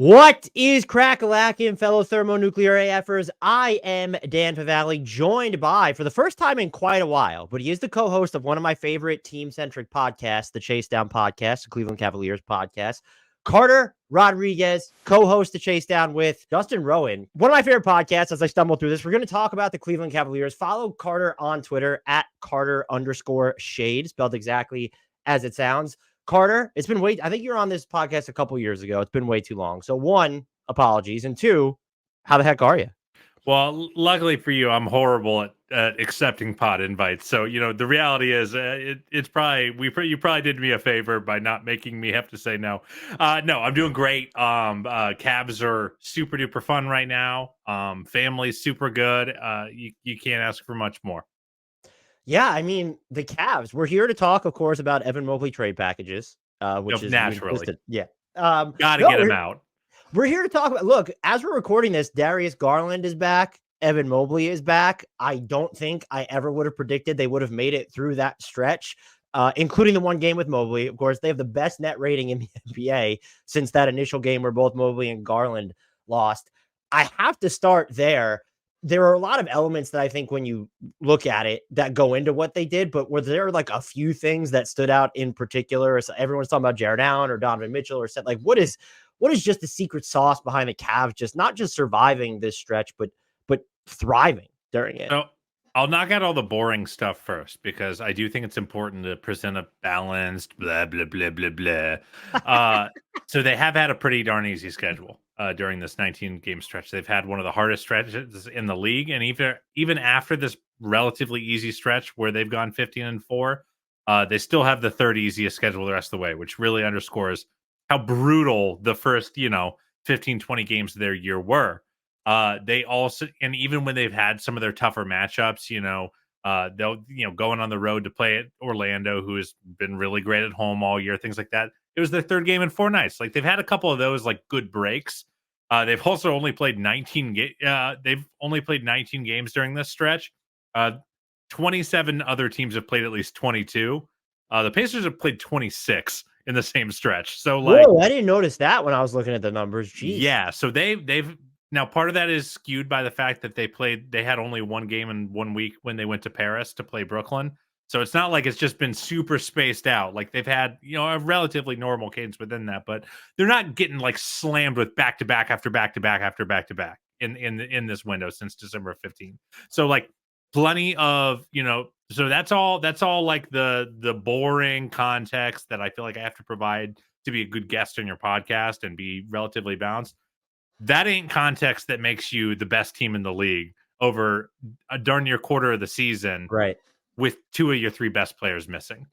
What is crack-a-lackin', fellow thermonuclear AFers? I am Dan Favale, joined by, for the first time in quite a while, but he is the co-host of one of my favorite team-centric podcasts, the Chase Down podcast, the Cleveland Cavaliers podcast, Carter Rodriguez, co-host the Chase Down with Justin Rowan. One of my favorite podcasts as I stumble through this. We're going to talk about the Cleveland Cavaliers. Follow Carter on Twitter at Carter_shade, spelled exactly as it sounds. Carter, it's been I think you were on this podcast a couple years ago. It's been way too long. So one, apologies. And two, how the heck are you? Well, luckily for you, I'm horrible at accepting pod invites. So, the reality is it's probably, you probably did me a favor by not making me have to say no. No, I'm doing great. Cavs are super duper fun right now. Family's super good. You can't ask for much more. Yeah, I mean, the Cavs. We're here to talk, of course, about Evan Mobley trade packages, which is naturally. Yeah. Gotta get him out. We're here to talk about, look, as we're recording this, Darius Garland is back. Evan Mobley is back. I don't think I ever would have predicted they would have made it through that stretch, including the one game with Mobley. Of course, they have the best net rating in the NBA since that initial game where both Mobley and Garland lost. I have to start there. There are a lot of elements that I think when you look at it that go into what they did, but were there like a few things that stood out in particular? So everyone's talking about Jarrett Allen or Donovan Mitchell or said, like, what is just the secret sauce behind the Cavs, just not just surviving this stretch, but thriving during it? So I'll knock out all the boring stuff first, because I do think it's important to present a balanced blah, blah, blah, blah, blah. So they have had a pretty darn easy schedule during this 19-game stretch. They've had one of the hardest stretches in the league. And even after this relatively easy stretch where they've gone 15-4, they still have the third easiest schedule the rest of the way, which really underscores how brutal the first, 15, 20 games of their year were. They also, and even when they've had some of their tougher matchups, they'll, going on the road to play at Orlando, who has been really great at home all year, things like that. It was their third game in 4 nights. Like, they've had a couple of those like good breaks. They've also only played 19 games during this stretch. 27 other teams have played at least 22. The Pacers have played 26 in the same stretch. So, like, whoa, I didn't notice that when I was looking at the numbers. Jeez. Yeah, so they've now, part of that is skewed by the fact that they had only one game in 1 week when they went to Paris to play Brooklyn. So it's not like it's just been super spaced out. Like, they've had, a relatively normal cadence within that, but they're not getting like slammed with back-to-back after back-to-back after back-to-back in this window since December 15th. So, like, plenty of, so that's all like the boring context that I feel like I have to provide to be a good guest on your podcast and be relatively balanced. That ain't context that makes you the best team in the league over a darn near quarter of the season, right, with 2 of your 3 best players missing.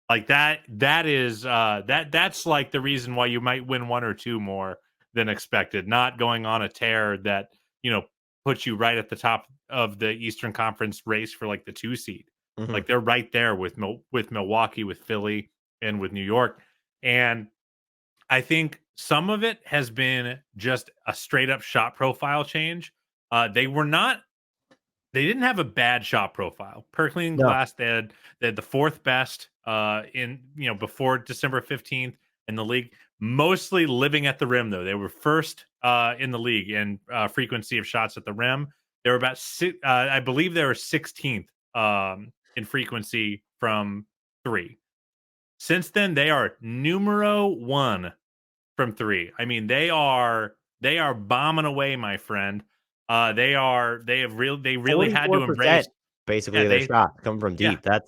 Like, that's like the reason why you might win 1 or 2 more than expected, not going on a tear that, puts you right at the top of the Eastern Conference race for like the 2 seed. Mm-hmm. Like, they're right there with Milwaukee, with Philly, and with New York. And I think some of it has been just a straight up shot profile change. They didn't have a bad shot profile. Percolating glass, they had the 4th best before December 15th in the league. Mostly living at the rim, though. They were first in the league in frequency of shots at the rim. They were about I believe they were 16th in frequency from 3. Since then, they are numero 1 from 3. I mean, they are bombing away, my friend. They really had to embrace basically their shot coming from deep. Yeah.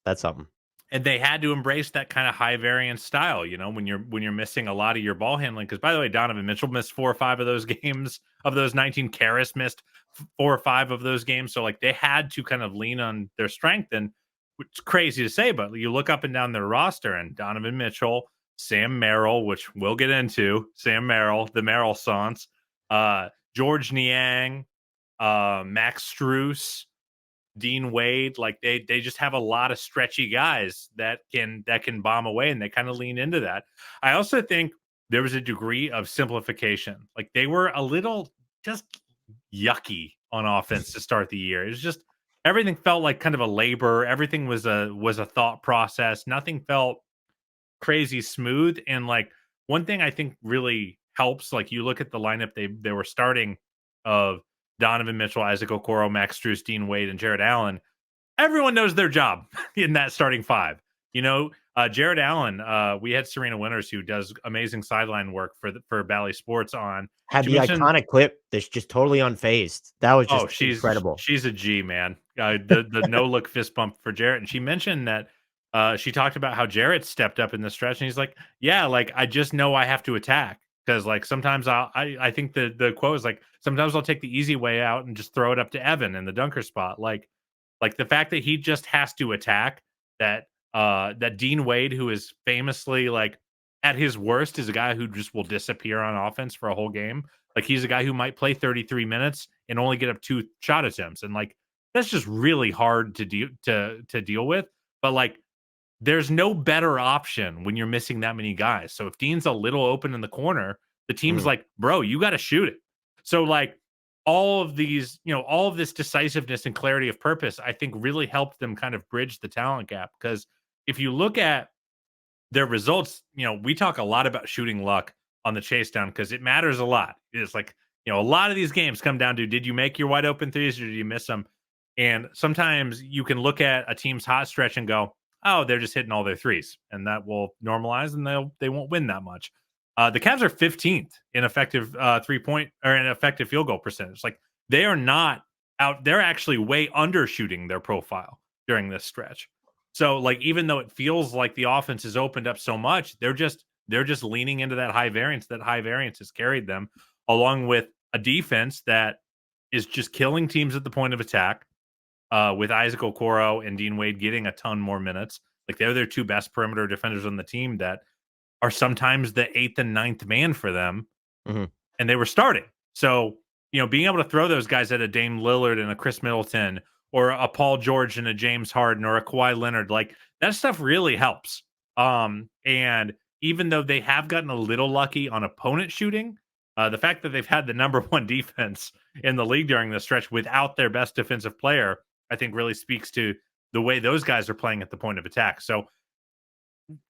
That's something. And they had to embrace that kind of high variance style, when you're missing a lot of your ball handling. Because, by the way, Donovan Mitchell missed 4 or 5 of those games. Of those 19, Caris missed 4 or 5 of those games. So, like, they had to kind of lean on their strength. And it's crazy to say, but you look up and down their roster, and Donovan Mitchell, Sam Merrill, which we'll get into, Sam Merrill, the Merrill Sons, George Niang, Max Strus, Dean Wade, like they just have a lot of stretchy guys that can bomb away, and they kind of lean into that. I also think there was a degree of simplification. Like, they were a little just yucky on offense to start the year. It was just, everything felt like kind of a labor. Everything was a thought process. Nothing felt crazy smooth. And, like, one thing I think really helps. Like you look at the lineup they were starting of Donovan Mitchell, Isaac Okoro, Max Strus, Dean Wade, and Jarrett Allen. Everyone knows their job in that starting five. Jarrett Allen, we had Serena Winters, who does amazing sideline work for Bally Sports on. Had She the mentioned, iconic clip that's just totally unfazed. That was just incredible. she's a G, man. The no look fist bump for Jarrett, and she mentioned that she talked about how Jarrett stepped up in the stretch, and he's like, yeah, like I just know I have to attack because like sometimes I think the quote is like sometimes I'll take the easy way out and just throw it up to Evan in the dunker spot, like the fact that he just has to attack that Dean Wade, who is famously like at his worst, is a guy who just will disappear on offense for a whole game. Like he's a guy who might play 33 minutes and only get up 2 shot attempts, and like that's just really hard to deal with. But like, there's no better option when you're missing that many guys. So if Dean's a little open in the corner, the team's like, bro, you got to shoot it. So like all of these, all of this decisiveness and clarity of purpose, I think really helped them kind of bridge the talent gap. Because if you look at their results, we talk a lot about shooting luck on the chase down because it matters a lot. It's like, a lot of these games come down to, did you make your wide open threes or did you miss them? And sometimes you can look at a team's hot stretch and go, oh, they're just hitting all their threes, and that will normalize and they won't win that much. The Cavs are 15th in effective 3-point or in effective field goal percentage. Like they are not out. They're actually way undershooting their profile during this stretch. So like, even though it feels like the offense is opened up so much, they're just leaning into that high variance. That high variance has carried them, along with a defense that is just killing teams at the point of attack. With Isaac Okoro and Dean Wade getting a ton more minutes. Like they're their 2 best perimeter defenders on the team that are sometimes the 8th and 9th man for them. Mm-hmm. And they were starting. So, being able to throw those guys at a Dame Lillard and a Chris Middleton or a Paul George and a James Harden or a Kawhi Leonard, like that stuff really helps. And even though they have gotten a little lucky on opponent shooting, the fact that they've had the number 1 defense in the league during this stretch without their best defensive player, I think really speaks to the way those guys are playing at the point of attack. So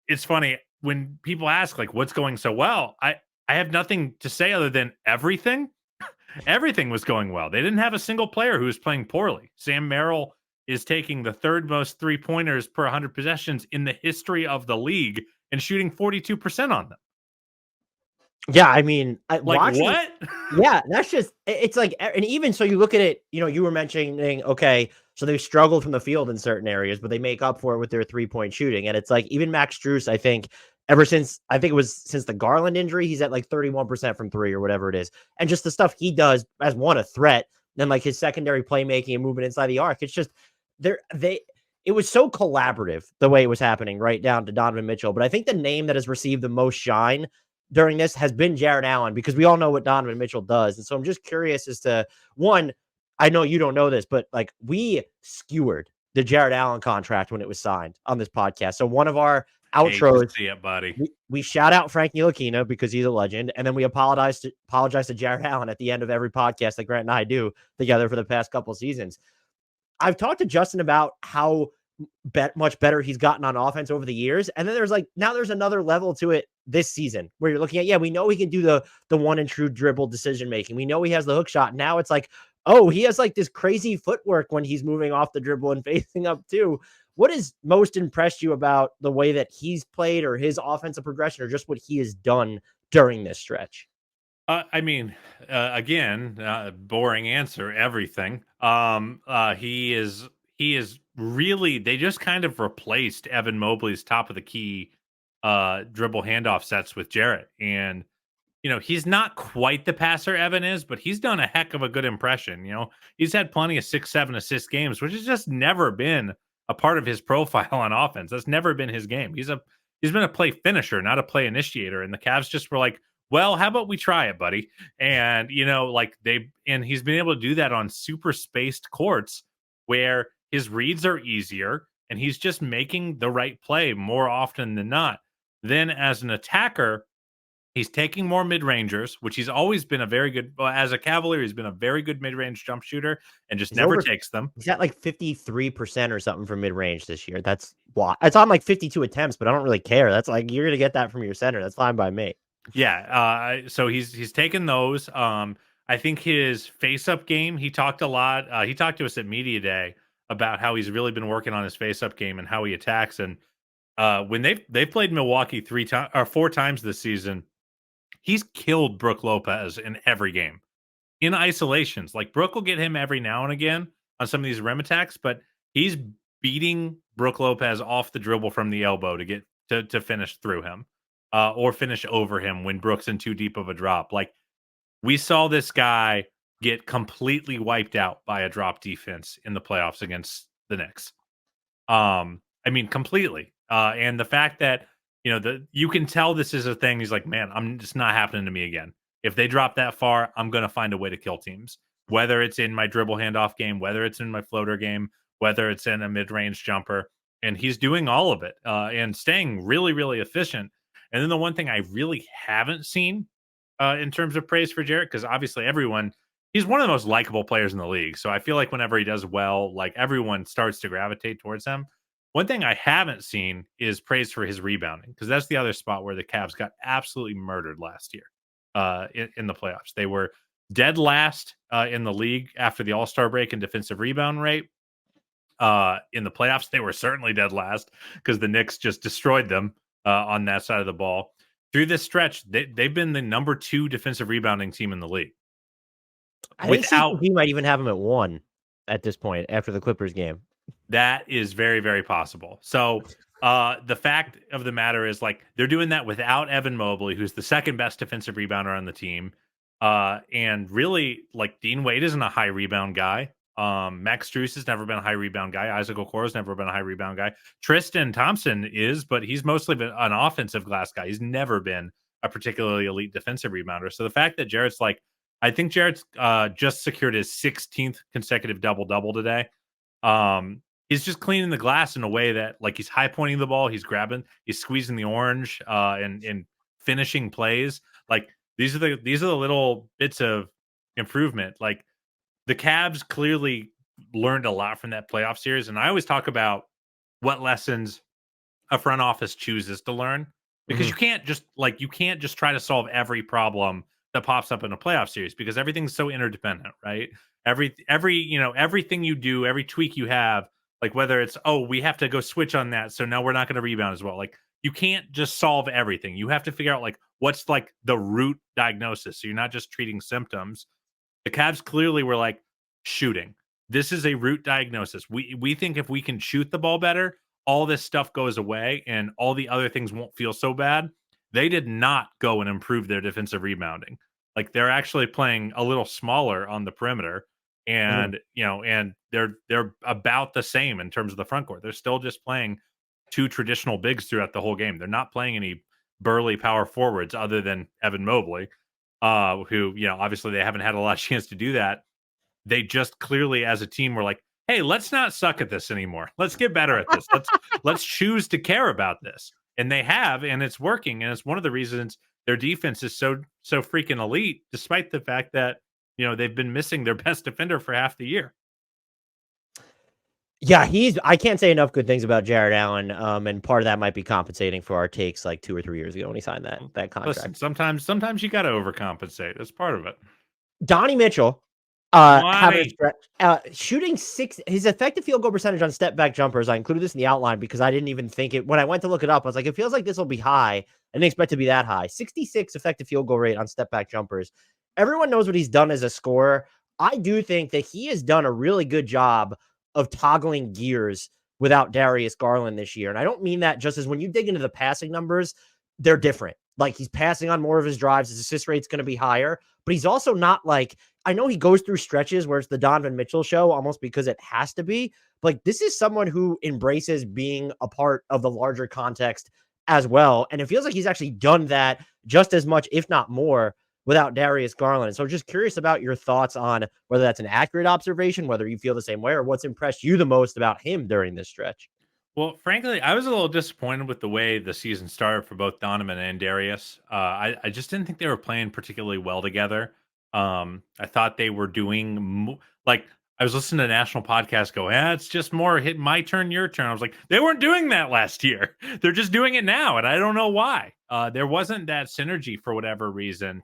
it's funny when people ask like, what's going so well? I have nothing to say other than everything. Everything was going well. They didn't have a single player who was playing poorly. Sam Merrill is taking the 3rd most 3-pointers per 100 possessions in the history of the league and shooting 42% on them. Yeah, I mean, what? Yeah, that's just, it's like, and even so you look at it, you were mentioning, okay, so they struggled from the field in certain areas, but they make up for it with their 3-point shooting. And it's like, even Max Strus, I think, since the Garland injury, he's at like 31% from 3 or whatever it is. And just the stuff he does as a threat, then like his secondary playmaking and movement inside the arc, it's just, it was so collaborative the way it was happening right down to Donovan Mitchell. But I think the name that has received the most shine during this has been Jarrett Allen, because we all know what Donovan Mitchell does. And so I'm just curious as to, one, I know you don't know this, but like we skewered the Jarrett Allen contract when it was signed on this podcast. So one of our outros, see it, buddy. We shout out Frank Ntilikina because he's a legend. And then we apologize to Jarrett Allen at the end of every podcast that Grant and I do together for the past couple of seasons. I've talked to Justin about how much better he's gotten on offense over the years. And then there's another level to it this season where you're looking at, we know he can do the one and true dribble decision making. We know he has the hook shot. Now it's like, oh, he has like this crazy footwork when he's moving off the dribble and facing up too. What has most impressed you about the way that he's played or his offensive progression or just what he has done during this stretch? Again, boring answer, everything. He is really, they just kind of replaced Evan Mobley's top of the key dribble handoff sets with Jarrett. And, he's not quite the passer Evan is, but he's done a heck of a good impression. He's had plenty of 6-7 assist games, which has just never been a part of his profile on offense. That's never been his game. He's been a play finisher, not a play initiator. And the Cavs just were like, well, how about we try it, buddy? And, he's been able to do that on super spaced courts where his reads are easier and he's just making the right play more often than not. Then as an attacker, he's taking more mid-rangers, which he's always been as a Cavalier, he's been a very good mid-range jump shooter and just never takes them. He's at like 53% or something from mid-range this year. That's why it's on like 52 attempts, but I don't really care. That's like, you're going to get that from your center. That's fine by me. Yeah, so he's taken those. I think his face-up game, he talked a lot. He talked to us at media day about how he's really been working on his face-up game and how he attacks. And when they've played Milwaukee 3 times or 4 times this season, he's killed Brook Lopez in every game in isolations. Like Brook will get him every now and again on some of these rim attacks, but he's beating Brook Lopez off the dribble from the elbow to get to finish through him, or finish over him when Brook's in too deep of a drop. Like we saw this guy get completely wiped out by a drop defense in the playoffs against the Knicks. I mean, completely. And the fact that you can tell this is a thing. He's like, man, I'm just not happening to me again. If they drop that far, I'm going to find a way to kill teams. Whether it's in my dribble handoff game, whether it's in my floater game, whether it's in a mid-range jumper, and he's doing all of it and staying really, really efficient. And then the one thing I really haven't seen in terms of praise for Jarrett, because obviously he's one of the most likable players in the league. So I feel like whenever he does well, like everyone starts to gravitate towards him. One thing I haven't seen is praise for his rebounding, because that's the other spot where the Cavs got absolutely murdered last year in the playoffs. They were dead last in the league after the All-Star break in defensive rebound rate. In the playoffs, they were certainly dead last because the Knicks just destroyed them on that side of the ball. Through this stretch, they've been the number 2 defensive rebounding team in the league. I think CP might even have him at 1 at this point after the Clippers game. That is very, very possible. So the fact of the matter is, like, they're doing that without Evan Mobley, who's the second best defensive rebounder on the team. And really, like, Dean Wade isn't a high rebound guy. Max Strus has never been a high rebound guy. Isaac Okoro has never been a high rebound guy. Tristan Thompson is, but he's mostly been an offensive glass guy. He's never been a particularly elite defensive rebounder. So the fact that I think Jarrett's just secured his 16th consecutive double-double today. He's just cleaning the glass in a way that, like, he's high pointing the ball, he's squeezing the orange, and finishing plays. Like these are the little bits of improvement. Like the Cavs clearly learned a lot from that playoff series, and I always talk about what lessons a front office chooses to learn, because you can't just try to solve every problem that pops up in a playoff series, because everything's so interdependent, right? Everything you do, every tweak you have, like whether it's, we have to go switch on that, so now we're not going to rebound as well. Like you can't just solve everything. You have to figure out like what's like the root diagnosis. So you're not just treating symptoms. The Cavs clearly were like, shooting. This is a root diagnosis. We think if we can shoot the ball better, all this stuff goes away and all the other things won't feel so bad. They did not go and improve their defensive rebounding. Like they're actually playing a little smaller on the perimeter, and and they're about the same in terms of the front court. They're still just playing 2 traditional bigs throughout the whole game. They're not playing any burly power forwards other than Evan Mobley, who obviously they haven't had a lot of chance to do that. They just clearly, as a team, were like, hey, let's not suck at this anymore. Let's get better at this. Let's choose to care about this. And they have, and it's working. And it's one of the reasons their defense is so freaking elite, despite the fact that they've been missing their best defender for half the year. Yeah, I can't say enough good things about Jarrett Allen. And part of that might be compensating for our takes like 2 or 3 years ago when he signed that contract. Listen, sometimes you got to overcompensate. That's part of it. Donnie Mitchell, shooting 6, his effective field goal percentage on step back jumpers. I included this in the outline because I didn't even think it when I went to look it up. I was like, it feels like this will be high. I didn't expect it to be that high. 66 effective field goal rate on step back jumpers. Everyone knows what he's done as a scorer. I do think that he has done a really good job of toggling gears without Darius Garland this year. And I don't mean that just as when you dig into the passing numbers, they're different. Like he's passing on more of his drives. His assist rate's going to be higher, but he's also not like, I know he goes through stretches where it's the Donovan Mitchell show almost because it has to be. But like this is someone who embraces being a part of the larger context as well. And it feels like he's actually done that just as much, if not more, without Darius Garland. So just curious about your thoughts on whether that's an accurate observation, whether you feel the same way, or what's impressed you the most about him during this stretch. Well, frankly, I was a little disappointed with the way the season started for both Donovan and Darius. I just didn't think they were playing particularly well together. I thought they were doing like I was listening to a national podcast go, it's just more hit my turn, your turn. I was like, they weren't doing that last year. They're just doing it now. And I don't know why. There wasn't that synergy for whatever reason.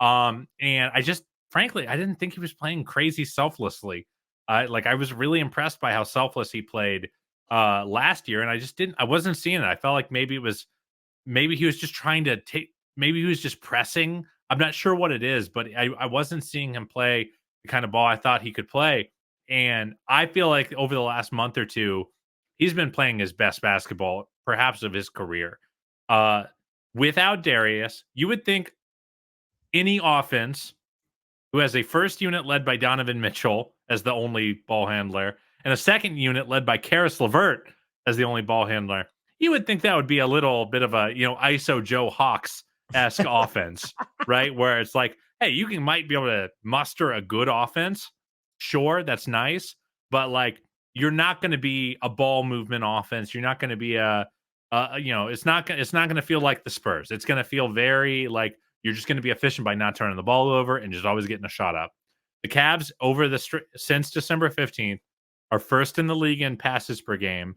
And I just, frankly, I didn't think he was playing crazy selflessly. I was really impressed by how selfless he played last year. And I wasn't seeing it. I felt like maybe he was just trying to maybe he was just pressing. I'm not sure what it is, but I wasn't seeing him play the kind of ball I thought he could play. And I feel like over the last month or two, he's been playing his best basketball, perhaps of his career. Without Darius, you would think any offense who has a first unit led by Donovan Mitchell as the only ball handler and a second unit led by Caris LeVert as the only ball handler, you would think that would be a little bit of a, ISO Joe Hawks-esque offense, right? Where it's like, hey, you might be able to muster a good offense. Sure, that's nice. But you're not going to be a ball movement offense. You're not going to be it's not going to feel like the Spurs. It's going to feel very like you're just going to be efficient by not turning the ball over and just always getting a shot up. The Cavs since December 15th are first in the league in passes per game,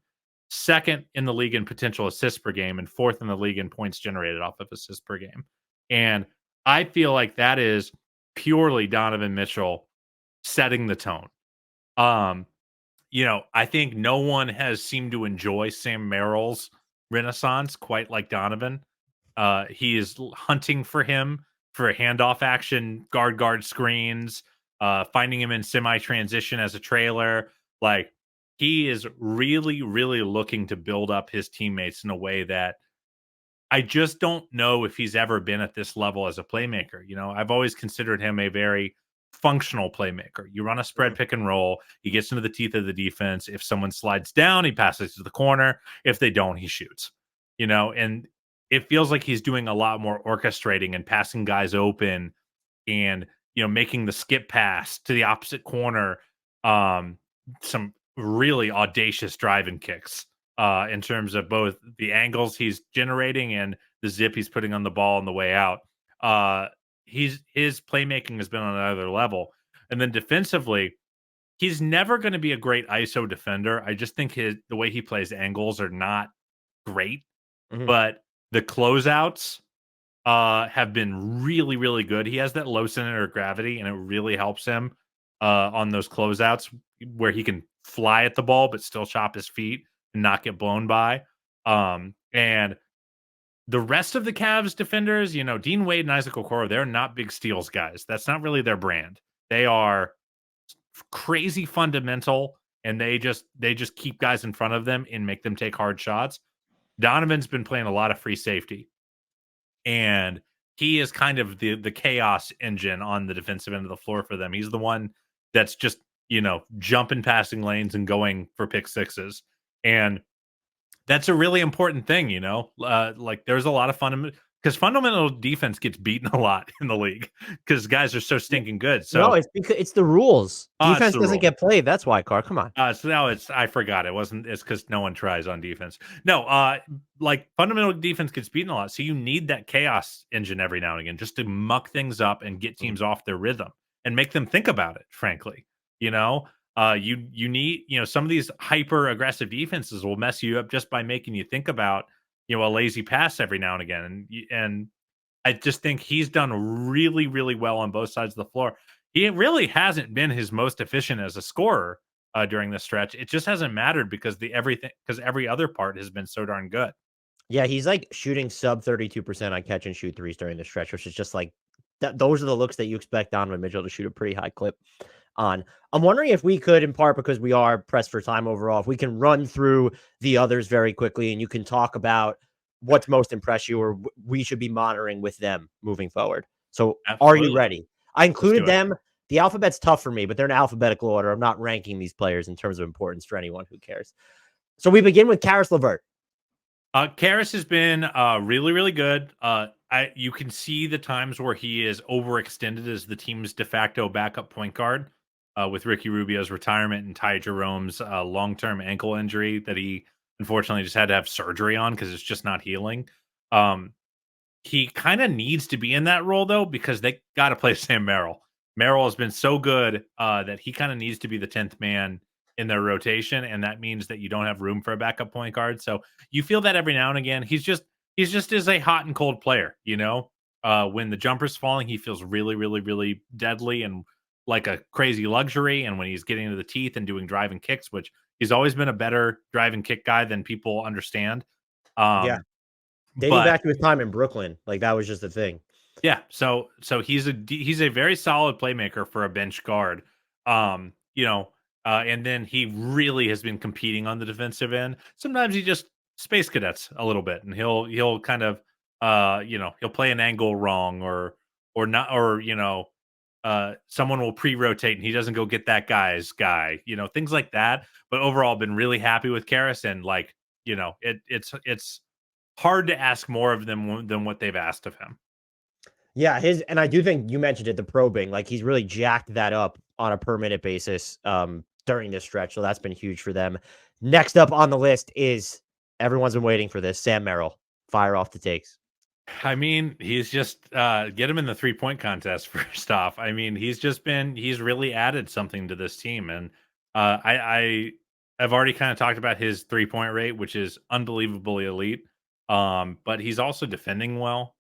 second in the league in potential assists per game, and fourth in the league in points generated off of assists per game. And I feel like that is purely Donovan Mitchell setting the tone. I think no one has seemed to enjoy Sam Merrill's renaissance quite like Donovan. He is hunting for him for handoff action, guard screens, finding him in semi-transition as a trailer. He is really, really looking to build up his teammates in a way that I just don't know if he's ever been at this level as a playmaker. I've always considered him a very functional playmaker. You run a spread pick and roll, he gets into the teeth of the defense. If someone slides down, he passes to the corner. If they don't, he shoots. And it feels like he's doing a lot more orchestrating and passing guys open and, making the skip pass to the opposite corner. Some really audacious driving kicks in terms of both the angles he's generating and the zip he's putting on the ball on the way out. His playmaking has been on another level. And then defensively, he's never going to be a great ISO defender. I just think the way he plays angles are not great. Mm-hmm. But the closeouts have been really, really good. He has that low center of gravity, and it really helps him on those closeouts where he can fly at the ball but still chop his feet and not get blown by. And the rest of the Cavs defenders, Dean Wade and Isaac Okoro, they're not big steals guys. That's not really their brand. They are crazy fundamental, and they just keep guys in front of them and make them take hard shots. Donovan's been playing a lot of free safety, and he is kind of the chaos engine on the defensive end of the floor for them. He's the one that's just, jumping passing lanes and going for pick sixes. And that's a really important thing, there's a lot of fundamental defense gets beaten a lot in the league because guys are so stinking good. So no, it's because it's the rules. Defense doesn't get played. That's why, Carr. Come on. So now I forgot it's because no one tries on defense. No, fundamental defense gets beaten a lot. So you need that chaos engine every now and again just to muck things up and get teams off their rhythm and make them think about it, frankly. You need, some of these hyper aggressive defenses will mess you up just by making you think about, a lazy pass every now and again. And I just think he's done really, really well on both sides of the floor. He really hasn't been his most efficient as a scorer during this stretch. It just hasn't mattered because every other part has been so darn good. Yeah, he's shooting sub 32% on catch and shoot threes during the stretch, which is just those are the looks that you expect Donovan Mitchell to shoot a pretty high clip on. I'm wondering if we could, in part because we are pressed for time overall, if we can run through the others very quickly and you can talk about what's most impressed you or we should be monitoring with them moving forward. So Absolutely. Are you ready? I included them. The alphabet's tough for me, but they're in alphabetical order. I'm not ranking these players in terms of importance for anyone who cares. So we begin with Caris LeVert. Caris has been really, really good. You can see the times where he is overextended as the team's de facto backup point guard with Ricky Rubio's retirement and Ty Jerome's long-term ankle injury that he unfortunately just had to have surgery on because it's just not healing. He kind of needs to be in that role, though, because they got to play Sam Merrill. Merrill has been so good that he kind of needs to be the 10th man in their rotation, and that means that you don't have room for a backup point guard. So you feel that every now and again. He's just is a hot and cold player. When the jumper's falling, he feels really, really, really deadly and like a crazy luxury. And when he's getting into the teeth and doing driving kicks, which he's always been a better driving kick guy than people understand. Yeah. Um, Dating but back to his time in Brooklyn, like that was just the thing. yeah, so he's a very solid playmaker for a bench guard. Um, you know, and then he really has been competing on the defensive end. Sometimes he just space cadets a little bit, and he'll kind of he'll play an angle wrong or not or someone will pre-rotate and he doesn't go get that guy's guy, things like that. But overall, been really happy with Caris, and it's hard to ask more of them than what they've asked of him. Yeah, and I do think you mentioned it, the probing, like he's really jacked that up on a per minute basis during this stretch. So that's been huge for them. Next up on the list is everyone's been waiting for this, Sam Merrill. Fire off the takes. I mean, he's just get him in the 3-point contest first off. I mean, he's really added something to this team, and I've already kind of talked about his 3-point rate, which is unbelievably elite. But he's also defending well.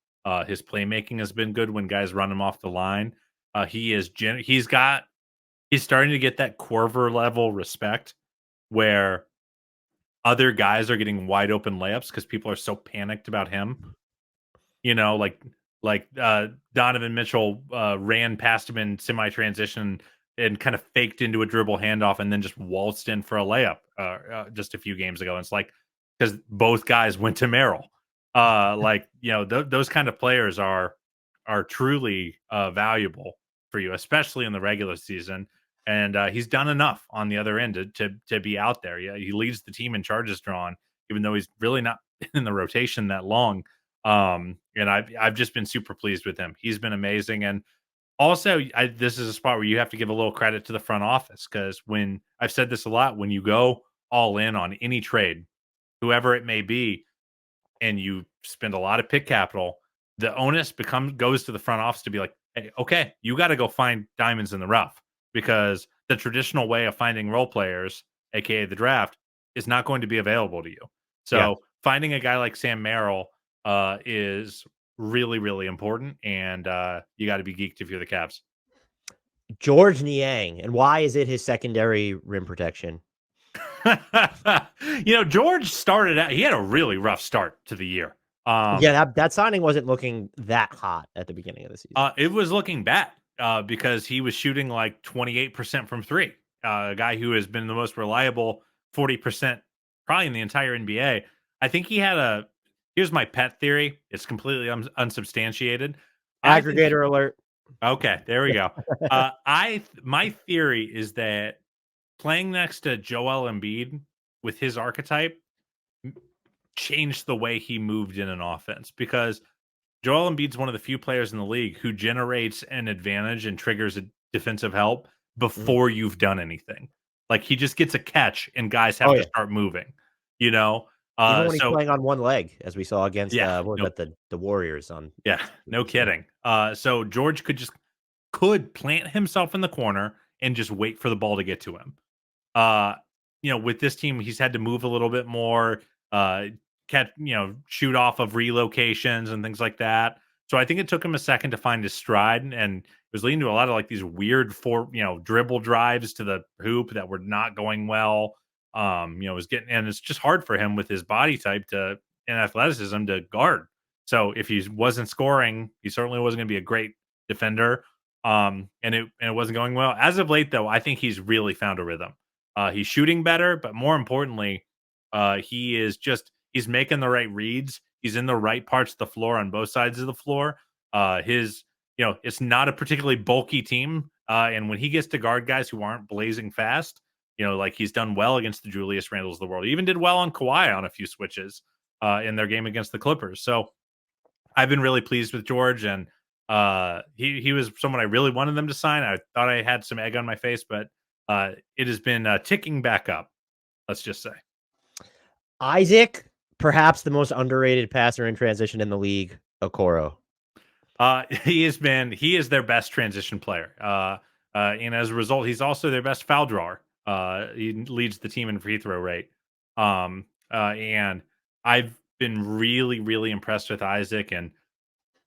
His playmaking has been good when guys run him off the line. He's starting to get that Corver level respect where other guys are getting wide open layups because people are so panicked about him. Like Donovan Mitchell ran past him in semi-transition and kind of faked into a dribble handoff and then just waltzed in for a layup just a few games ago. And it's like, because both guys went to Merrill. Those kind of players are truly valuable for you, especially in the regular season. And he's done enough on the other end to be out there. Yeah, he leads the team in charges drawn, even though he's really not in the rotation that long. And I've just been super pleased with him. He's been amazing. And also, this is a spot where you have to give a little credit to the front office, because when I've said this a lot, when you go all in on any trade, whoever it may be, and you spend a lot of pick capital, the onus goes to the front office to be like, hey, okay, you got to go find diamonds in the rough, because the traditional way of finding role players, aka the draft, is not going to be available to you. So finding a guy like Sam Merrill is really, really important, and you got to be geeked if you're the Cavs. George Niang, and why is it his secondary rim protection? George started out, he had a really rough start to the year. That signing wasn't looking that hot at the beginning of the season. It was looking bad because he was shooting like 28% from three. A guy who has been the most reliable 40% probably in the entire NBA. I think he had here's my pet theory. It's completely unsubstantiated. Aggregator alert. Okay, there we go. My theory is that playing next to Joel Embiid with his archetype changed the way he moved in an offense, because Joel Embiid's one of the few players in the league who generates an advantage and triggers a defensive help before you've done anything. Like, he just gets a catch and guys have to start moving, Even when he's playing on one leg, as we saw against the Warriors on. Yeah, no kidding. So George could plant himself in the corner and just wait for the ball to get to him. With this team, he's had to move a little bit more, shoot off of relocations and things like that. So I think it took him a second to find his stride, and it was leading to a lot of like these weird dribble drives to the hoop that were not going well. And it's just hard for him with his body type and athleticism to guard. So if he wasn't scoring, he certainly wasn't going to be a great defender. And it wasn't going well. As of late, though, I think he's really found a rhythm. He's shooting better, but more importantly, he's making the right reads. He's in the right parts of the floor on both sides of the floor. It's not a particularly bulky team. And when he gets to guard guys who aren't blazing fast, like he's done well against the Julius Randles of the world. He even did well on Kawhi on a few switches in their game against the Clippers. So I've been really pleased with George, and he was someone I really wanted them to sign. I thought I had some egg on my face, but it has been ticking back up, let's just say. Isaac, perhaps the most underrated passer in transition in the league, Okoro. He is their best transition player. And as a result, he's also their best foul drawer. He leads the team in free throw rate. And I've been really, really impressed with Isaac. And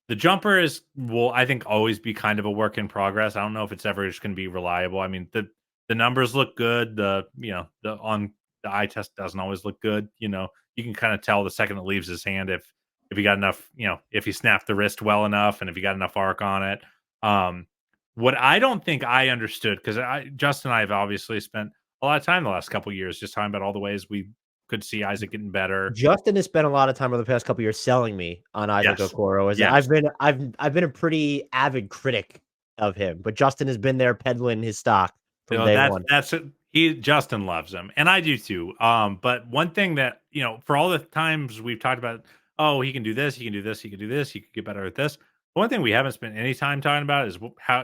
the jumper will, I think, always be kind of a work in progress. I don't know if it's ever just going to be reliable. I mean, the numbers look good. The eye test doesn't always look good. You can kind of tell the second it leaves his hand if he got enough, if he snapped the wrist well enough and if he got enough arc on it. What I don't think I understood, because Justin and I have obviously spent a lot of time the last couple of years just talking about all the ways we could see Isaac getting better. Justin has spent a lot of time over the past couple of years selling me on Isaac Okoro. Yes. I've been a pretty avid critic of him, but Justin has been there peddling his stock from day one. Justin loves him, and I do too. But one thing that, for all the times we've talked about, oh, he can do this, he can do this, he can do this, he could get better at this. One thing we haven't spent any time talking about is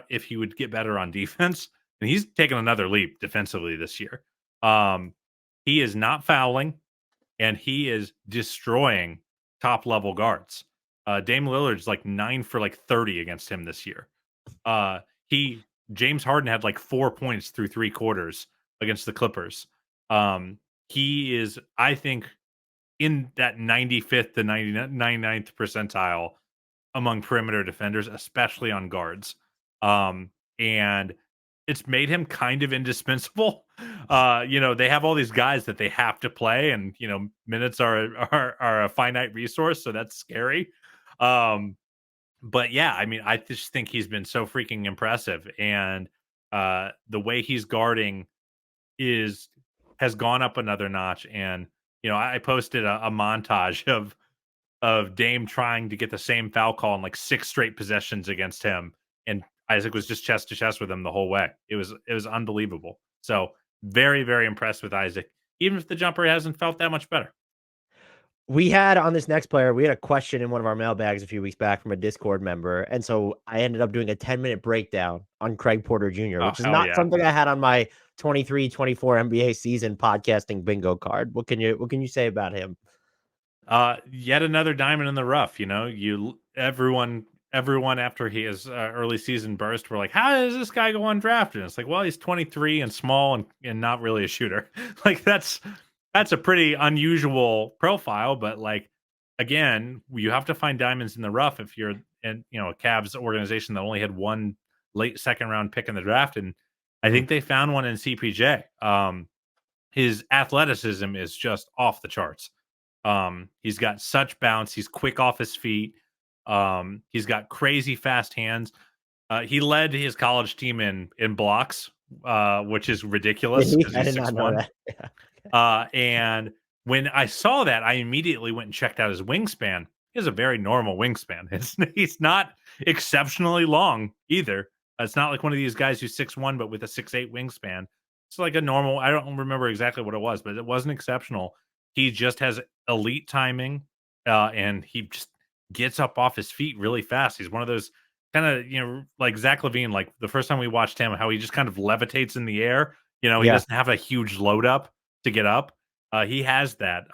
if he would get better on defense, and he's taken another leap defensively this year. He is not fouling, and he is destroying top level guards. Dame Lillard's like 9 for 30 against him this year. James Harden had 4 points through 3 quarters against the Clippers. He is, I think, in that 95th to 99th percentile among perimeter defenders, especially on guards. And it's made him kind of indispensable. They have all these guys that they have to play, and minutes are a finite resource, so that's scary. But yeah, I mean, I just think he's been so freaking impressive, and the way he's guarding has gone up another notch. And I posted a montage of Dame trying to get the same foul call in 6 straight possessions against him, and Isaac was just chest to chest with him the whole way. It was unbelievable. So very, very impressed with Isaac, even if the jumper hasn't felt that much better. We had on this next player, we had a question in one of our mailbags a few weeks back from a Discord member. And so I ended up doing a 10-minute breakdown on Craig Porter Jr., which is not something I had on my 23-24 NBA season podcasting bingo card. What can you say about him? Yet another diamond in the rough. Everyone after his early season burst were like, how does this guy go undrafted? And it's like, well, he's 23 and small and not really a shooter. That's a pretty unusual profile, but again, you have to find diamonds in the rough if you're in, a Cavs organization that only had one late second round pick in the draft. And I think they found one in CPJ. His athleticism is just off the charts. He's got such bounce. He's quick off his feet. He's got crazy fast hands. He led his college team in blocks, which is ridiculous. I did not know that. Yeah. And when I saw that, I immediately went and checked out his wingspan. He has a very normal wingspan. He's not exceptionally long either. It's not like one of these guys who's 6'1", but with a 6'8" wingspan. It's like a normal, I don't remember exactly what it was, but it wasn't exceptional. He just has elite timing, and he just gets up off his feet really fast. He's one of those kind of, like Zach LaVine, like the first time we watched him, how he just kind of levitates in the air. He doesn't have a huge load up to get up. He has that.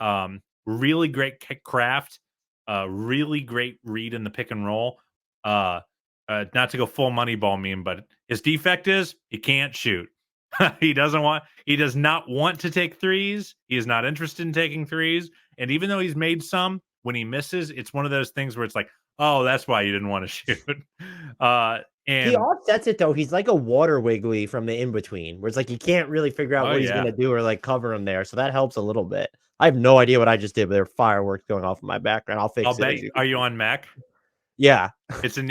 Really great kick craft, really great read in the pick and roll. Not to go full Moneyball meme, but his defect is he can't shoot. He does not want to take threes. He is not interested in taking threes. And even though he's made some, when he misses, it's one of those things where it's like, oh, that's why you didn't want to shoot. And he offsets it though. He's like a water wiggly from the in-between, where it's like you can't really figure out what he's going to do or cover him there. So that helps a little bit. I have no idea what I just did, but there are fireworks going off in my background. I'll fix it. Are you on Mac? Yeah. It's a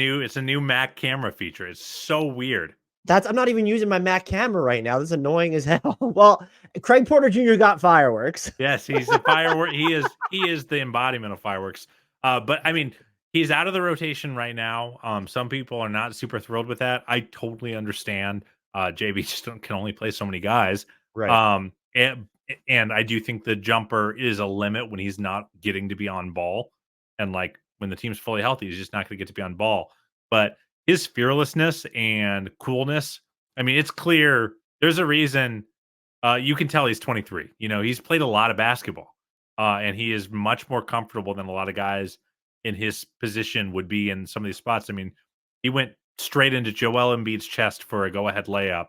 new Mac camera feature. It's so weird. I'm not even using my Mac camera right now. This is annoying as hell. Well, Craig Porter Jr. got fireworks. Yes, he's a firework. He is the embodiment of fireworks. But I mean, he's out of the rotation right now. Some people are not super thrilled with that. I totally understand. JB just can only play so many guys. Right. And I do think the jumper is a limit when he's not getting to be on ball. And when the team's fully healthy, he's just not going to get to be on ball. But his fearlessness and coolness, I mean, it's clear. There's a reason you can tell he's 23. He's played a lot of basketball. And he is much more comfortable than a lot of guys in his position would be in some of these spots. I mean, he went straight into Joel Embiid's chest for a go-ahead layup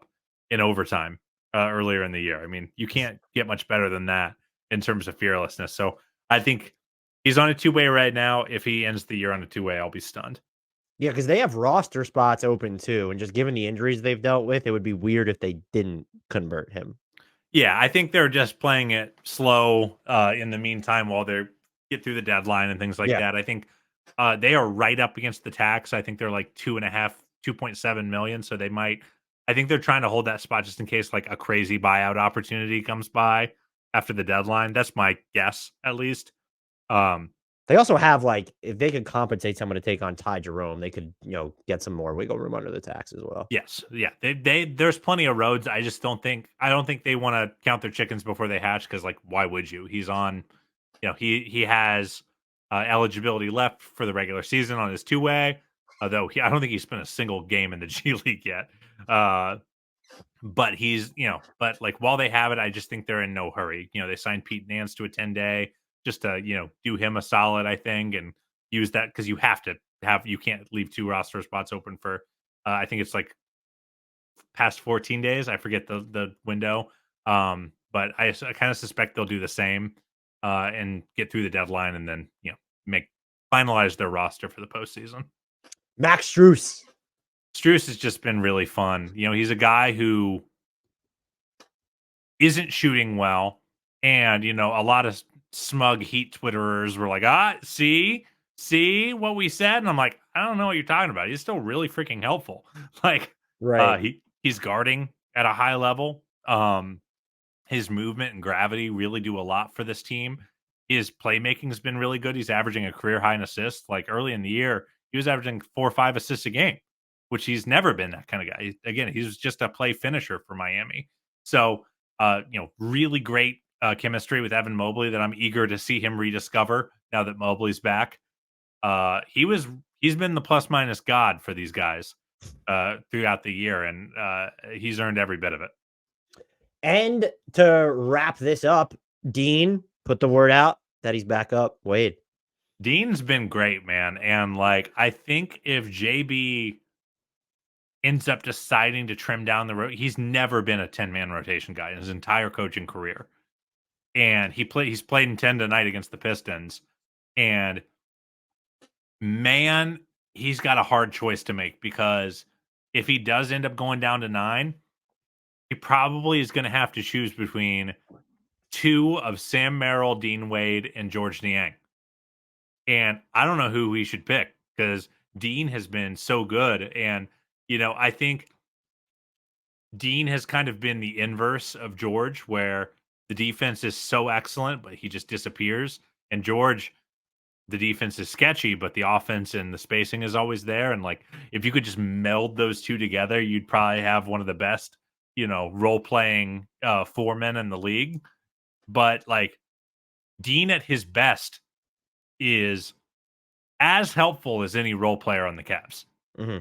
in overtime earlier in the year. I mean, you can't get much better than that in terms of fearlessness. So I think he's on a two-way right now. If he ends the year on a two-way, I'll be stunned. Yeah, because they have roster spots open too, and just given the injuries they've dealt with, it would be weird if they didn't convert him. Yeah, I think they're just playing it slow in the meantime while they get through the deadline and things like that. I think they are right up against the tax. I think they're like 2.7 million. So they might, I think they're trying to hold that spot just in case like a crazy buyout opportunity comes by after the deadline. That's my guess, at least. They also have like, if they could compensate someone to take on Ty Jerome, they could, get some more wiggle room under the tax as well. Yes. Yeah. There's plenty of roads. I don't think they want to count their chickens before they hatch. Cause like, why would you? He's on, he has eligibility left for the regular season on his two-way. Although I don't think he's spent a single game in the G League yet. But he's, but like while they have it, I just think they're in no hurry. They signed Pete Nance to a 10-day just to, do him a solid, I think, and use that because you have to you can't leave 2 roster spots open for, I think it's like past 14 days. I forget the window. But I kind of suspect they'll do the same and get through the deadline and then, finalize their roster for the postseason. Max Strus. Strus has just been really fun. He's a guy who isn't shooting well. And, a lot of smug Heat Twitterers were like, see what we said? And I'm like, I don't know what you're talking about. He's still really freaking helpful. Like, right. He's guarding at a high level. His movement and gravity really do a lot for this team. His playmaking has been really good. He's averaging a career high in assists. Like early in the year, he was averaging 4 or 5 assists a game, which he's never been that kind of guy. Again, he's just a play finisher for Miami. So, really great chemistry with Evan Mobley that I'm eager to see him rediscover now that Mobley's back. He's been the plus minus god for these guys throughout the year, and he's earned every bit of it. And to wrap this up, Dean put the word out that he's back up. Wade. Dean's been great, man. And like, I think if JB ends up deciding to trim down the road, he's never been a 10-man rotation guy in his entire coaching career. And he's played in 10 tonight against the Pistons. And man, he's got a hard choice to make because if he does end up going down to 9, he probably is going to have to choose between 2 of Sam Merrill, Dean Wade, and George Niang. And I don't know who we should pick because Dean has been so good. And, I think Dean has kind of been the inverse of George, where the defense is so excellent, but he just disappears. And George, the defense is sketchy, but the offense and the spacing is always there. And like, if you could just meld those two together, you'd probably have one of the best, role-playing foremen in the league. But like, Dean at his best is as helpful as any role player on the Cavs. Mm-hmm.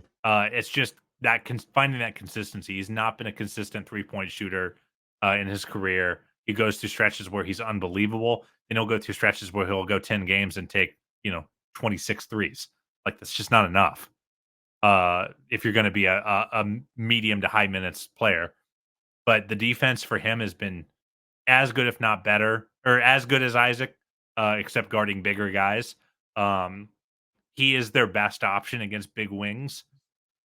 It's just that finding that consistency. He's not been a consistent 3-point shooter in his career. He goes through stretches where he's unbelievable, and he'll go through stretches where he'll go 10 games and take 26 threes. Like, that's just not enough if you're going to be a medium to high minutes player. But the defense for him has been as good, if not better, or as good as Isaac, except guarding bigger guys. He is their best option against big wings,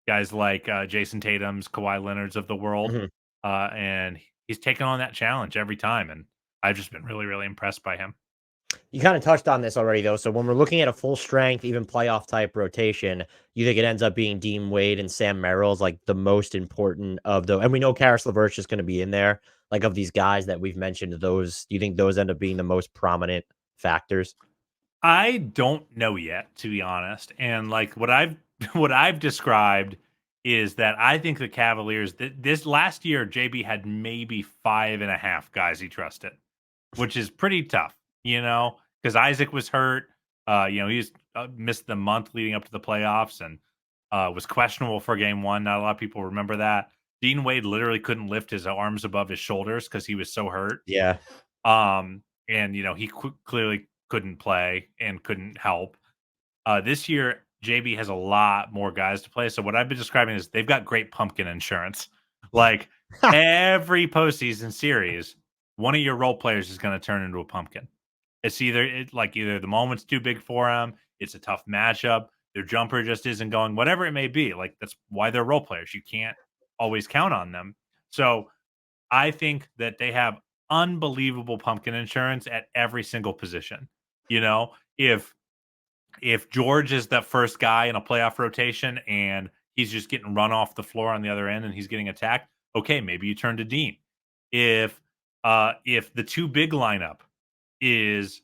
guys like Jason Tatum's, Kawhi Leonard's of the world. Mm-hmm. And he's taken on that challenge every time. And I've just been really, really impressed by him. You kind of touched on this already, though. So when we're looking at a full strength, even playoff type rotation, you think it ends up being Dean Wade and Sam Merrill is like the most important of those. And we know Caris LeVert's just going to be in there. Like, of these guys that we've mentioned, those, do you think those end up being the most prominent factors? I don't know yet, to be honest. And like what I've described is that I think the Cavaliers this last year, JB had maybe 5.5 guys he trusted, which is pretty tough, because Isaac was hurt. He's missed the month leading up to the playoffs and was questionable for game 1. Not a lot of people remember that. Dean Wade literally couldn't lift his arms above his shoulders because he was so hurt. Yeah. And he clearly couldn't play and couldn't help. This year, JB has a lot more guys to play. So what I've been describing is they've got great pumpkin insurance. Like every postseason series, one of your role players is going to turn into a pumpkin. It's either the moment's too big for them, it's a tough matchup, their jumper just isn't going, whatever it may be. Like that's why they're role players. You can't always count on them. So I think that they have unbelievable pumpkin insurance at every single position. You know, if George is the first guy in a playoff rotation and he's just getting run off the floor on the other end and he's getting attacked, okay, maybe you turn to Dean. If the two big lineup is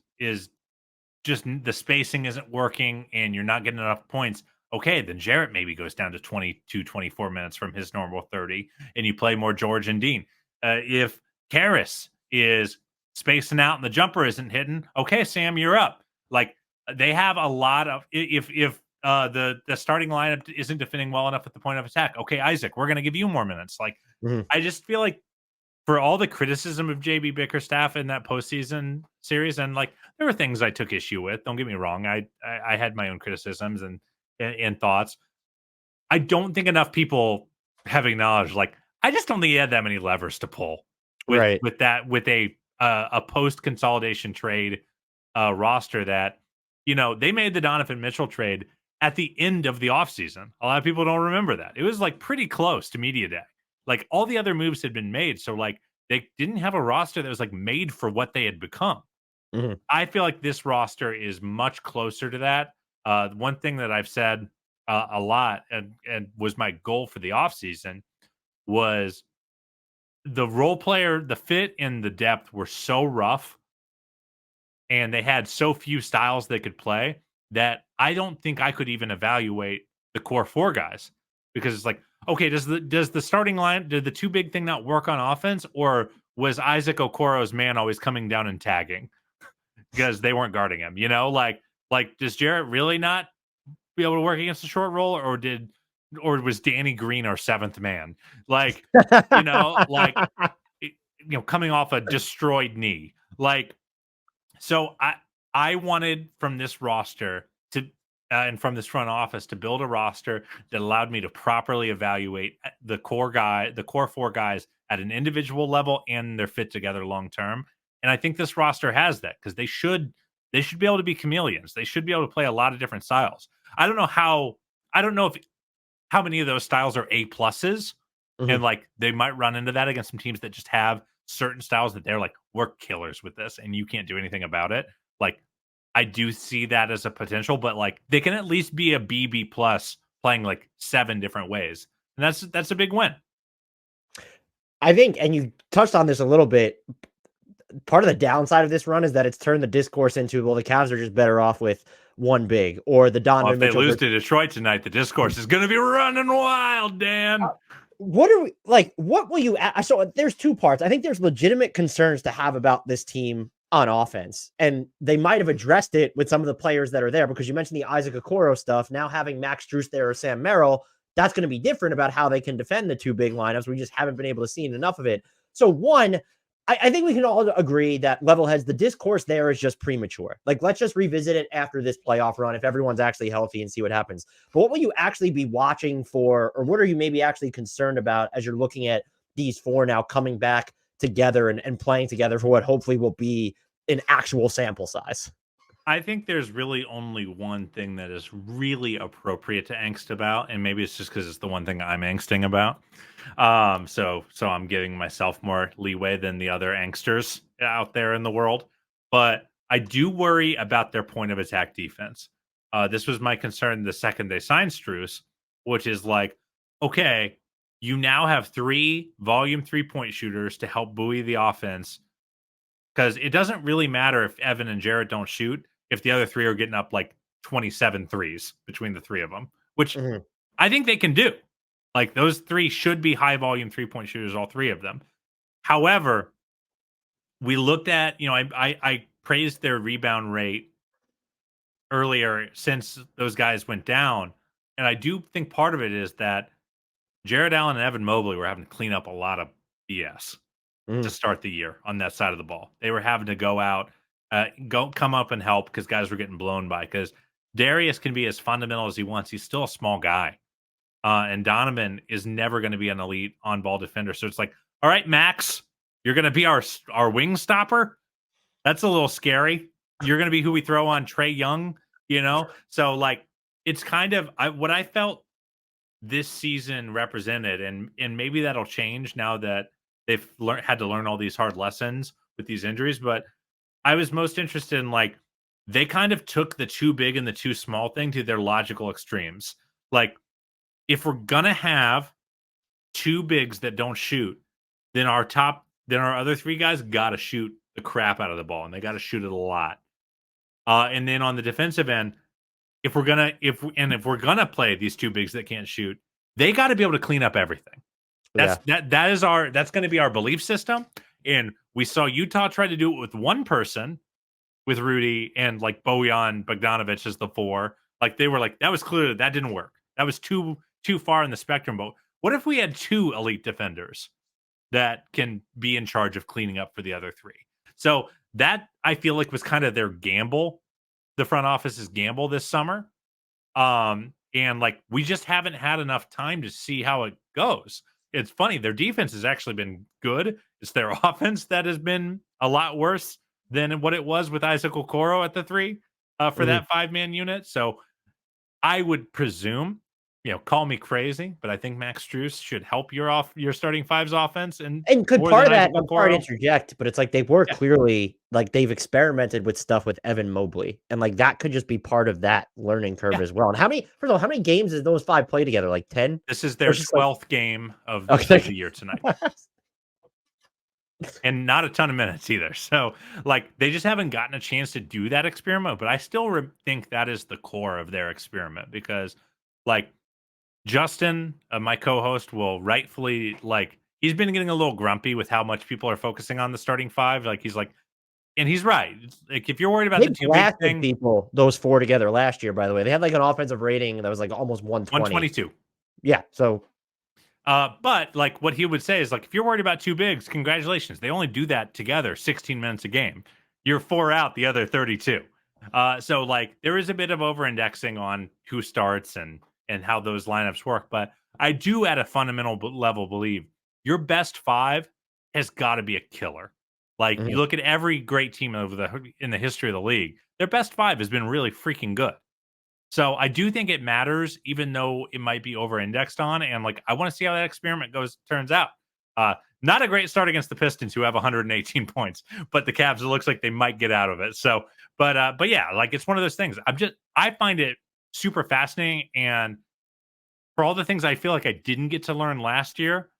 just the spacing isn't working and you're not getting enough points, okay, then Jarrett maybe goes down to 22, 24 minutes from his normal 30 and you play more George and Dean. If Caris is spacing out and the jumper isn't hitting, okay, Sam, you're up. Like they have a lot of if the starting lineup isn't defending well enough at the point of attack, okay, Isaac, we're going to give you more minutes. Like I just feel like for all the criticism of JB Bickerstaff in that postseason series, and like there were things I took issue with. Don't get me wrong, I had my own criticisms and thoughts. I don't think enough people have acknowledged. Like I just don't think he had that many levers to pull with a post consolidation trade roster that they made the Donovan Mitchell trade at the end of the offseason. A lot of people don't remember that. It was like pretty close to media day. Like all the other moves had been made. So like they didn't have a roster that was like made for what they had become. Mm-hmm. I feel like this roster is much closer to that. One thing that I've said a lot and was my goal for the offseason was the role player, the fit and the depth were so rough and they had so few styles they could play that I don't think I could even evaluate the core four guys because it's like, okay, does the starting line, did the two big thing not work on offense, or was Isaac Okoro's man always coming down and tagging because they weren't guarding him? Like does Jarrett really not be able to work against the short roll, or was Danny Green our seventh man? Like, coming off a destroyed knee. Like, so I wanted from this roster to and from this front office to build a roster that allowed me to properly evaluate the core four guys at an individual level and their fit together long term. And I think this roster has that because they should be able to be chameleons. They should be able to play a lot of different styles. I don't know how many of those styles are A pluses, and like they might run into that against some teams that just have certain styles that they're like, we're killers with this and you can't do anything about it. Like I do see that as a potential, but like they can at least be a B plus playing like 7 different ways. And that's a big win. I think, and you touched on this a little bit, part of the downside of this run is that it's turned the discourse into, well, the Cavs are just better off with one big, or the Donovan Mitchell. If they lose to Detroit tonight, the discourse is going to be running wild, Dan. What will you, so there's 2 parts. I think there's legitimate concerns to have about this team on offense, and they might have addressed it with some of the players that are there, because you mentioned the Isaac Okoro stuff. Now having Max Strus there or Sam Merrill, that's going to be different about how they can defend the 2 big lineups. We just haven't been able to see enough of it. So one, I think we can all agree that level heads, the discourse there is just premature. Like, let's just revisit it after this playoff run if everyone's actually healthy and see what happens. But what will you actually be watching for, or what are you maybe actually concerned about as you're looking at these 4 now coming back together and playing together for what hopefully will be an actual sample size? I think there's really only one thing that is really appropriate to angst about, and maybe it's just because it's the one thing I'm angsting about. So I'm giving myself more leeway than the other angsters out there in the world. But I do worry about their point of attack defense. This was my concern the second they signed Strus, which is like, okay, you now have 3 volume 3-point shooters to help buoy the offense, because it doesn't really matter if Evan and Jarrett don't shoot if the other 3 are getting up like 27 threes between the 3 of them, which I think they can do. Like those 3 should be high volume 3-point shooters, all 3 of them. However, we looked at, I praised their rebound rate earlier since those guys went down. And I do think part of it is that Jarrett Allen and Evan Mobley were having to clean up a lot of BS to start the year on that side of the ball. They were having to go out, come up and help because guys were getting blown by. Because Darius can be as fundamental as he wants. He's still a small guy. And Donovan is never going to be an elite on-ball defender. So it's like, all right, Max, you're going to be our wing stopper? That's a little scary. You're going to be who we throw on Trae Young, you know? So, like, it's kind of what I felt this season represented, and maybe that'll change now that they've had to learn all these hard lessons with these injuries. But I was most interested in, like, they kind of took the too big and the too small thing to their logical extremes. Like, if we're gonna have two bigs that don't shoot, then our other three guys got to shoot the crap out of the ball, and they got to shoot it a lot. And then on the defensive end, if we're gonna play these two bigs that can't shoot, they got to be able to clean up everything. That's going to be our belief system. And we saw Utah try to do it with one person, with Rudy and like Bojan Bogdanovic as the four. Like they were like, that was clear that didn't work. That was too far in the spectrum. But what if we had two elite defenders that can be in charge of cleaning up for the other three? So that I feel like was kind of their gamble, the front office's gamble this summer. And like we just haven't had enough time to see how it goes. It's funny, their defense has actually been good. It's their offense that has been a lot worse than what it was with Isaac Okoro at the three for that 5-man unit. So I would presume, call me crazy, but I think Max Strus should help your starting five's offense. And could part of that, I'm sorry to interject, but it's like they were clearly like they've experimented with stuff with Evan Mobley, and like that could just be part of that learning curve as well. And how many games did those five play together? Like 10? This is their 12th game of the year tonight. And not a ton of minutes either. So, like, they just haven't gotten a chance to do that experiment. But I still think that is the core of their experiment because, like, Justin, my co-host, will rightfully, like, he's been getting a little grumpy with how much people are focusing on the starting five. Like, he's like, and he's right. It's like, if you're worried about the two big thing, people, those four together last year, by the way, they had like an offensive rating that was like almost 120. 122. Yeah. So. But like what he would say is like, if you're worried about two bigs, congratulations. They only do that together 16 minutes a game. You're 4 out the other 32. So like there is a bit of over-indexing on who starts and how those lineups work. But I do at a fundamental level believe your best five has got to be a killer. Like you look at every great team in the history of the league, their best five has been really freaking good. So I do think it matters, even though it might be over-indexed on. And like, I want to see how that experiment turns out. Not a great start against the Pistons, who have 118 points, but the Cavs, it looks like they might get out of it. So, but yeah, like it's one of those things. I find it super fascinating. And for all the things I feel like I didn't get to learn last year,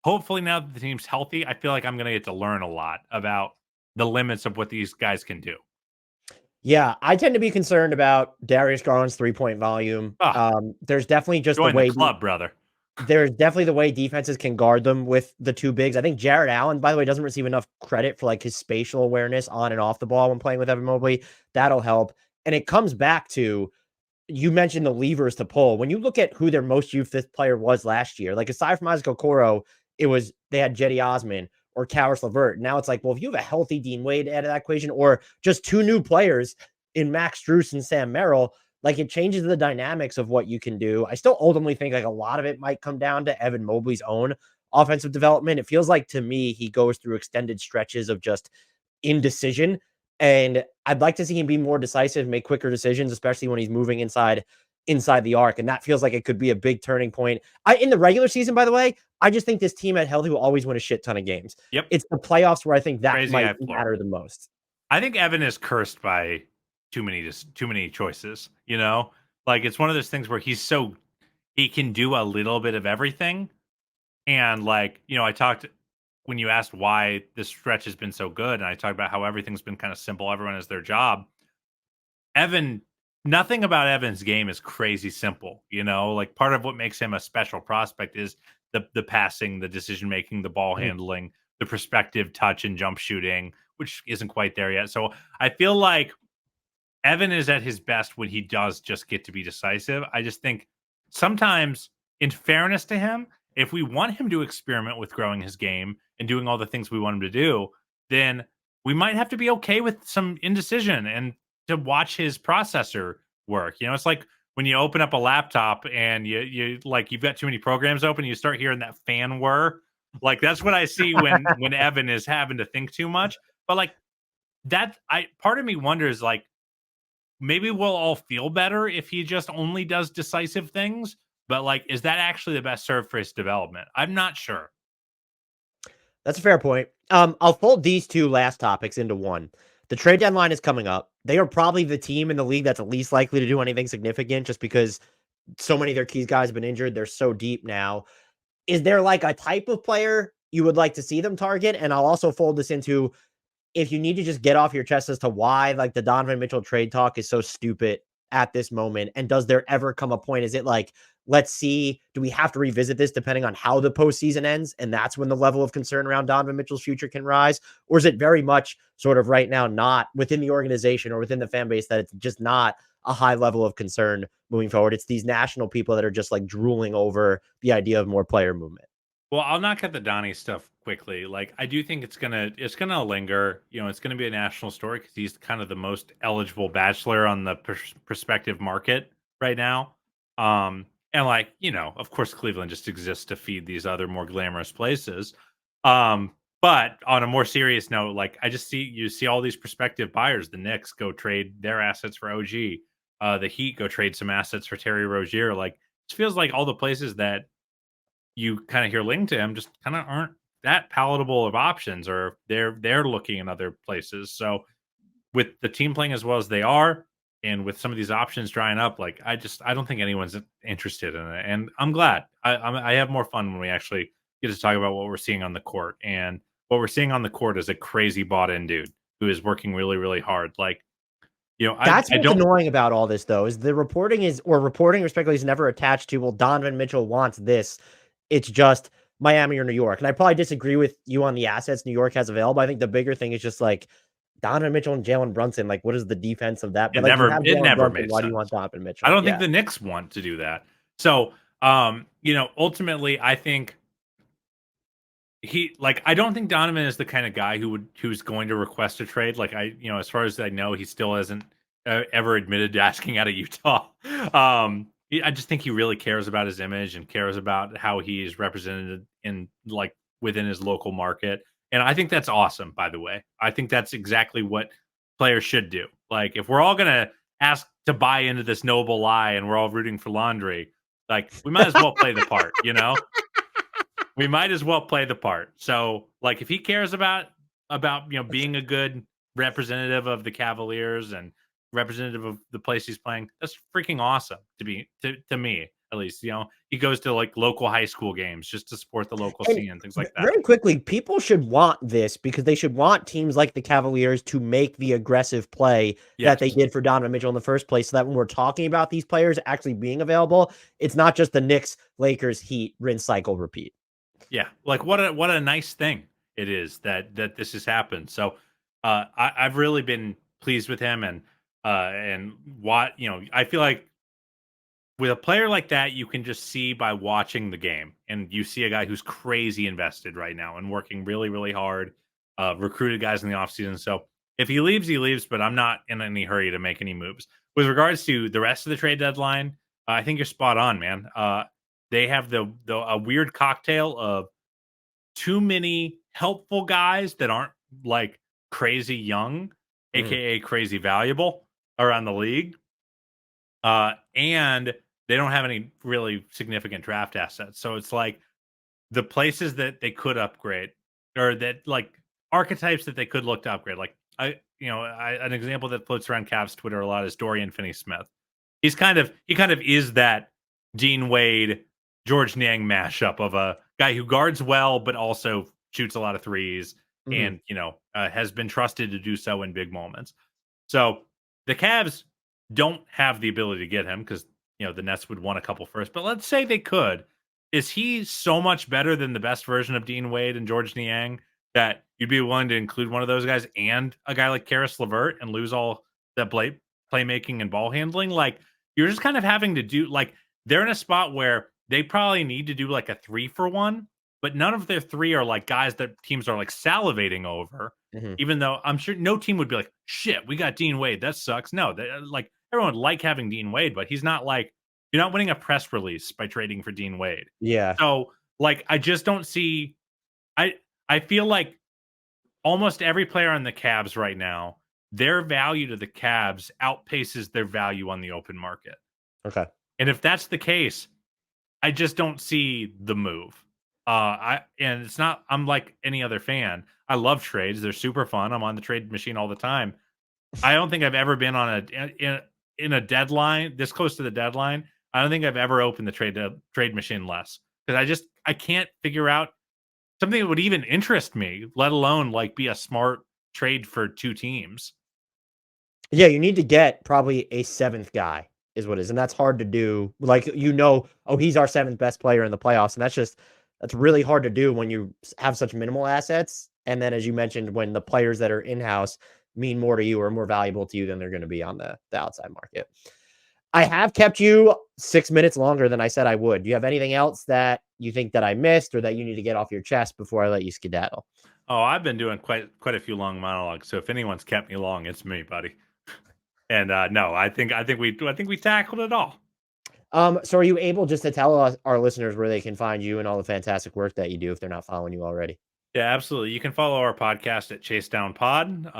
hopefully now that the team's healthy, I feel like I'm going to get to learn a lot about the limits of what these guys can do. Yeah, I tend to be concerned about Darius Garland's 3-point volume. There's definitely just the way club, brother. There's definitely the way defenses can guard them with the two bigs. I think Jarrett Allen, by the way, doesn't receive enough credit for like his spatial awareness on and off the ball when playing with Evan Mobley. That'll help. And it comes back to, you mentioned the levers to pull. When you look at who their most used fifth player was last year, like aside from Isaac Okoro, they had Cedi Osman or Caris LeVert. Now it's like, well, if you have a healthy Dean Wade to add to that equation, or just two new players in Max Strus and Sam Merrill, like it changes the dynamics of what you can do. I still ultimately think like a lot of it might come down to Evan Mobley's own offensive development. It feels like to me, he goes through extended stretches of just indecision. And I'd like to see him be more decisive, make quicker decisions, especially when he's moving inside the arc. And that feels like it could be a big turning point. In the regular season, by the way, I just think this team at healthy will always win a shit ton of games. Yep. It's the playoffs where I think that might matter the most. I think Evan is cursed by too many choices, like it's one of those things where he can do a little bit of everything. And like, I talked when you asked why this stretch has been so good, and I talked about how everything's been kind of simple. Everyone has their job. Nothing about Evan's game is crazy simple, like part of what makes him a special prospect is the passing, the decision-making, the ball handling, the perspective, touch, and jump shooting, which isn't quite there yet. So I feel like Evan is at his best when he does just get to be decisive. I just think sometimes, in fairness to him, if we want him to experiment with growing his game and doing all the things we want him to do, then we might have to be okay with some indecision and to watch his processor work. You know, it's like when you open up a laptop and you've got too many programs open, you start hearing that fan whir. Like that's what I see when Evan is having to think too much. But like part of me wonders, like, maybe we'll all feel better if he just only does decisive things. But like, is that actually the best serve for his development? I'm not sure. That's a fair point. I'll fold these two last topics into one. The trade deadline is coming up. They are probably the team in the league that's least likely to do anything significant just because so many of their key guys have been injured. They're so deep now. Is there like a type of player you would like to see them target? And I'll also fold this into, if you need to just get off your chest as to why like the Donovan Mitchell trade talk is so stupid at this moment. And does there ever come a point? Is it like, let's see, do we have to revisit this depending on how the postseason ends? And that's when the level of concern around Donovan Mitchell's future can rise? Or is it very much sort of right now, not within the organization or within the fan base, that it's just not a high level of concern moving forward? It's these national people that are just like drooling over the idea of more player movement. Well, I'll knock at the Donnie stuff quickly. Like, I do think it's gonna linger. You know, it's gonna be a national story because he's kind of the most eligible bachelor on the prospective market right now. And like, you know, of course, Cleveland just exists to feed these other more glamorous places. But on a more serious note, like I just see all these prospective buyers. The Knicks go trade their assets for OG. The Heat go trade some assets for Terry Rozier. Like, it feels like all the places that you kind of hear linked to him just kind of aren't that palatable of options, or they're looking in other places. So with the team playing as well as they are, and with some of these options drying up, like I don't think anyone's interested in it. And I'm glad. I have more fun when we actually get to talk about what we're seeing on the court. And what we're seeing on the court is a crazy bought in dude who is working really, really hard. Like, you know, That's I what's don't annoying about all this, though, is the reporting respectively is never attached to, well, Donovan Mitchell wants this. It's just Miami or New York. And I probably disagree with you on the assets New York has available. I think the bigger thing is just like Donovan Mitchell and Jalen Brunson. Like, what is the defense of that? But like, you have it Jalen never Brunson. made Why do sense. you want Donovan I Mitchell? don't think Yeah. the Knicks want to do that. So, you know, ultimately, I think I don't think Donovan is the kind of guy who's going to request a trade. Like you know, as far as I know, he still hasn't ever admitted to asking out of Utah. I just think he really cares about his image and cares about how he is represented in like within his local market. And I think that's awesome, by the way. I think that's exactly what players should do. Like, if we're all gonna ask to buy into this noble lie and we're all rooting for laundry, like we might as well play the part, you know? We might as well play the part. So, like, if he cares about you know, being a good representative of the Cavaliers and representative of the place he's playing, that's freaking awesome to me, at least. You know, he goes to like local high school games just to support the local And scene and things like that. very quickly, people should want this because they should want teams like the Cavaliers to make the aggressive play that they did for Donovan Mitchell in the first place, so that when we're talking about these players actually being available, it's not just the Knicks, Lakers, Heat, rinse, cycle, repeat. Yeah, like what a nice thing it is that this has happened. So I've really been pleased with him, and what, you know, I feel like with a player like that, you can just see by watching the game, and you see a guy who's crazy invested right now and working really, really hard, recruited guys in the offseason. So if he leaves, he leaves, but I'm not in any hurry to make any moves. With regards to the rest of the trade deadline, I think you're spot on, man. They have a weird cocktail of too many helpful guys that aren't like crazy young, aka crazy valuable around the league. And they don't have any really significant draft assets. So it's like the places that they could upgrade, or that like archetypes that they could look to upgrade. Like an example that floats around Cavs Twitter a lot is Dorian Finney-Smith. He kind of is that Dean Wade, George Niang mashup of a guy who guards well, but also shoots a lot of threes, and has been trusted to do so in big moments. So the Cavs don't have the ability to get him because the Nets would want a couple first. But let's say they could. Is he so much better than the best version of Dean Wade and George Niang that you'd be willing to include one of those guys and a guy like Caris LeVert and lose all that playmaking and ball handling? Like, you're just kind of having to do, like, they're in a spot where they probably need to do like a 3-for-1, but none of their three are like guys that teams are like salivating over. Even though I'm sure no team would be like, shit, we got Dean Wade, that sucks. No, like everyone would like having Dean Wade, but he's not like, you're not winning a press release by trading for Dean Wade. Yeah. So like, I just don't see, I feel like almost every player on the Cavs right now, their value to the Cavs outpaces their value on the open market. Okay. And if that's the case, I just don't see the move. And it's not, I'm like any other fan. I love trades. They're super fun. I'm on the trade machine all the time. I don't think I've ever been on in a deadline this close to the deadline. I don't think I've ever opened the trade machine less, because I can't figure out something that would even interest me, let alone like be a smart trade for two teams. Yeah, you need to get probably a seventh guy is what it is. And that's hard to do. Like, oh, he's our seventh best player in the playoffs. And that's really hard to do when you have such minimal assets. And then, as you mentioned, when the players that are in-house mean more to you or more valuable to you than they're going to be on the outside market. I have kept you 6 minutes longer than I said I would. Do you have anything else that you think that I missed or that you need to get off your chest before I let you skedaddle? Oh, I've been doing quite a few long monologues. So if anyone's kept me long, it's me, buddy. And no, I think we tackled it all. So are you able just to tell our listeners where they can find you and all the fantastic work that you do if they're not following you already? Yeah, absolutely. You can follow our podcast at Chase Down Pod.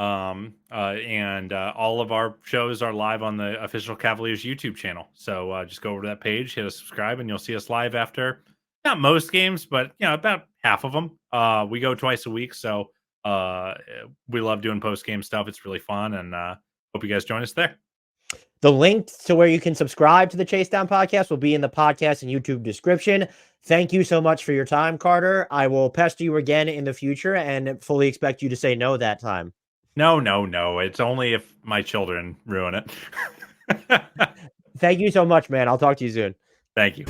And all of our shows are live on the official Cavaliers YouTube channel. So just go over to that page, hit a subscribe, and you'll see us live after not most games, but about half of them. We go twice a week. So we love doing post-game stuff. It's really fun. And hope you guys join us there. The link to where you can subscribe to the Chase Down podcast will be in the podcast and YouTube description. Thank you so much for your time, Carter. I will pester you again in the future and fully expect you to say no that time. No. It's only if my children ruin it. Thank you so much, man. I'll talk to you soon. Thank you.